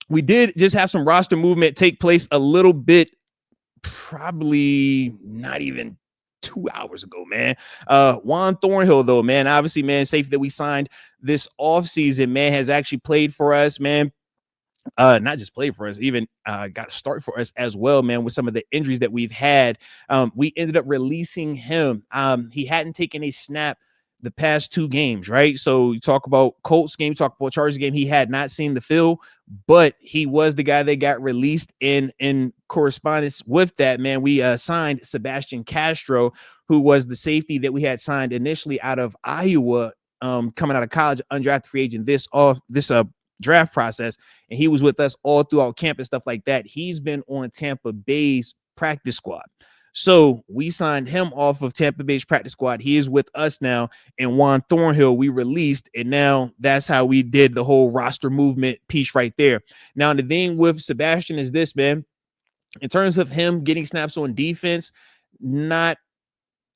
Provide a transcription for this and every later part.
We did just have some roster movement take place a little bit, probably not even 2 hours ago, man. Juan Thornhill, though, man, obviously, man, safety that we signed this offseason, man, has actually played for us, man. Not just played for us, even got to start for us as well, man, with some of the injuries that we've had. We ended up releasing him. He hadn't taken a snap the past 2 games, right? So you talk about Colts game, talk about Chargers game. He had not seen the field, but he was the guy that got released. In correspondence with that, man, we signed Sebastian Castro, who was the safety that we had signed initially out of Iowa, coming out of college, undrafted free agent. This draft process, and he was with us all throughout camp and stuff like that. He's been on Tampa Bay's practice squad. So we signed him off of Tampa Bay's practice squad. He is with us now. And Juan Thornhill, we released. And now that's how we did the whole roster movement piece right there. Now, the thing with Sebastian is this, man. In terms of him getting snaps on defense, not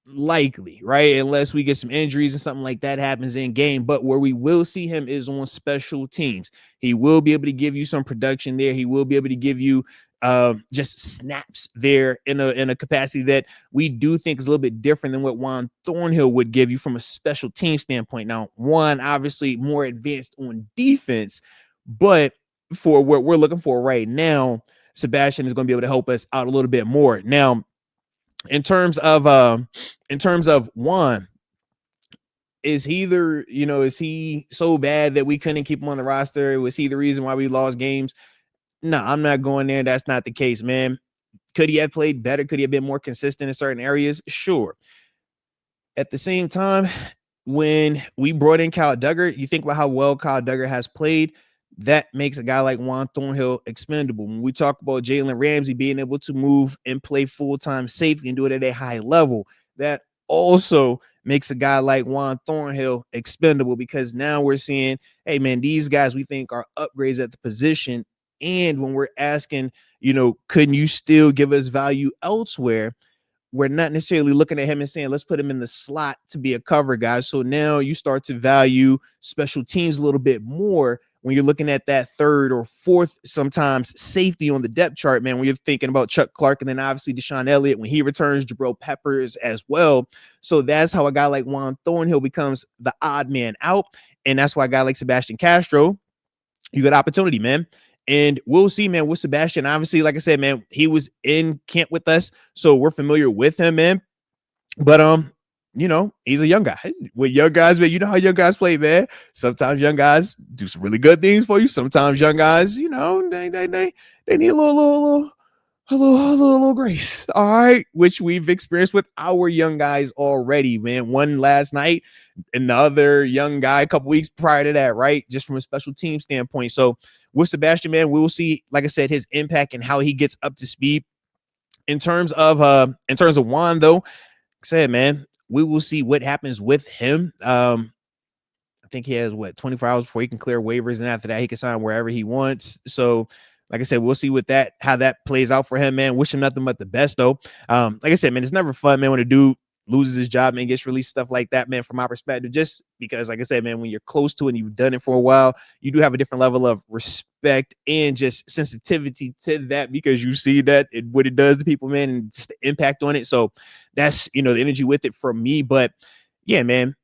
likely, right? Unless we get some injuries and something like that happens in game. But where we will see him is on special teams. He will be able to give you some production there. He will be able to give you just snaps there in a capacity that we do think is a little bit different than what Juan Thornhill would give you from a special team standpoint. Now, Juan obviously more advanced on defense, but for what we're looking for right now, Sebastian is going to be able to help us out a little bit more. Now, in terms of Juan, is he so bad that we couldn't keep him on the roster? Was he the reason why we lost games? No, I'm not going there. That's not the case, man. Could he have played better? Could he have been more consistent in certain areas? Sure. At the same time, when we brought in Kyle Duggar, you think about how well Kyle Duggar has played. That makes a guy like Juan Thornhill expendable. When we talk about Jalen Ramsey being able to move and play full-time safety and do it at a high level, that also makes a guy like Juan Thornhill expendable, because now we're seeing, hey, man, these guys we think are upgrades at the position. And when we're asking, couldn't you still give us value elsewhere? We're not necessarily looking at him and saying, let's put him in the slot to be a cover guy. So now you start to value special teams a little bit more when you're looking at that third or fourth, sometimes safety on the depth chart, man, when you're thinking about Chuck Clark and then obviously Deshaun Elliott, when he returns, Jabril Peppers as well. So that's how a guy like Juan Thornhill becomes the odd man out. And that's why a guy like Sebastian Castro, you got opportunity, man. And we'll see, man, with Sebastian. Obviously, like I said, man, he was in camp with us, so we're familiar with him, man. But he's a young guy. With young guys, man, you know how young guys play, man. Sometimes young guys do some really good things for you. Sometimes young guys, they need a little grace. All right, which we've experienced with our young guys already, man. One last night, another young guy a couple weeks prior to that, right? Just from a special team standpoint. So with Sebastian, man, we will see, like I said, his impact and how he gets up to speed. In terms of Juan, though, like I said, man, we will see what happens with him. I think he has 24 hours before he can clear waivers, and after that, he can sign wherever he wants. So, like I said, we'll see how that plays out for him, man. Wish him nothing but the best, though. Like I said, man, it's never fun, man, when a dude loses his job, man, gets released, stuff like that, man, from my perspective, just because, like I said, man, when you're close to it and you've done it for a while, you do have a different level of respect and just sensitivity to that, because you see that what it does to people, man, and just the impact on it. So that's, the energy with it for me. But yeah, man,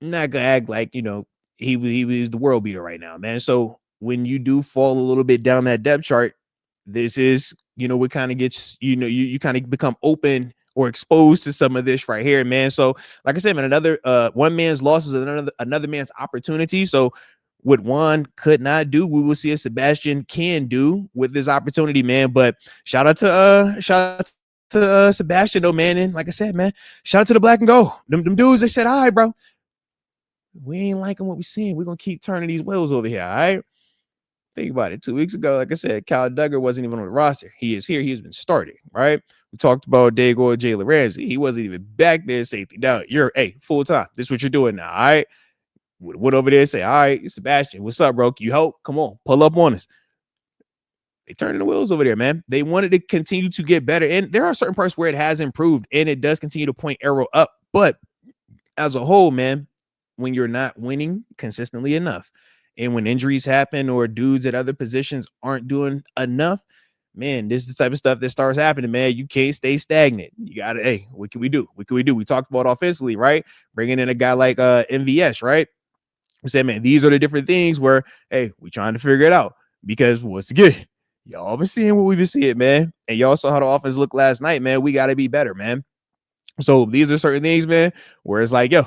I'm not gonna act like, he was the world beater right now, man. So when you do fall a little bit down that depth chart, this is, what kind of gets, you kind of become open or exposed to some of this right here, man. So like I said, man, another one man's loss is another man's opportunity. So what Juan could not do, we will see if Sebastian can do with this opportunity, man. But shout out to Sebastian, though, man. And like I said, man, shout out to the black and gold. Them dudes, they said, all right, bro, we ain't liking what we're seeing. We're gonna keep turning these wheels over here. All right. Think about it. 2 weeks ago, like I said, Kyle Duggar wasn't even on the roster. He is here. He has been starting, right? We talked about Dago Jalen Ramsey. He wasn't even back there safety. Now, you're, full time. This is what you're doing now, all right? Went over there and say, all right, Sebastian, what's up, bro? Can you help? Come on, pull up on us. They turning the wheels over there, man. They wanted to continue to get better. And there are certain parts where it has improved, and it does continue to point arrow up. But as a whole, man, when you're not winning consistently enough, And when injuries happen or dudes at other positions aren't doing enough, man, this is the type of stuff that starts happening, man. You can't stay stagnant. You got to, hey, what can we do? What can we do? We talked about offensively, right? Bringing in a guy like MVS, right? We said, man, these are the different things where, hey, we trying to figure it out. Because once again, y'all been seeing what we've been seeing, man. And y'all saw how the offense looked last night, man. We got to be better, man. So these are certain things, man, where it's like, yo,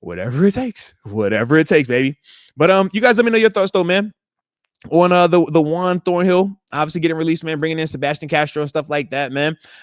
whatever it takes, baby. But you guys let me know your thoughts though, man, on the Juan Thornhill obviously getting released, man, bringing in Sebastian Castro and stuff like that, man.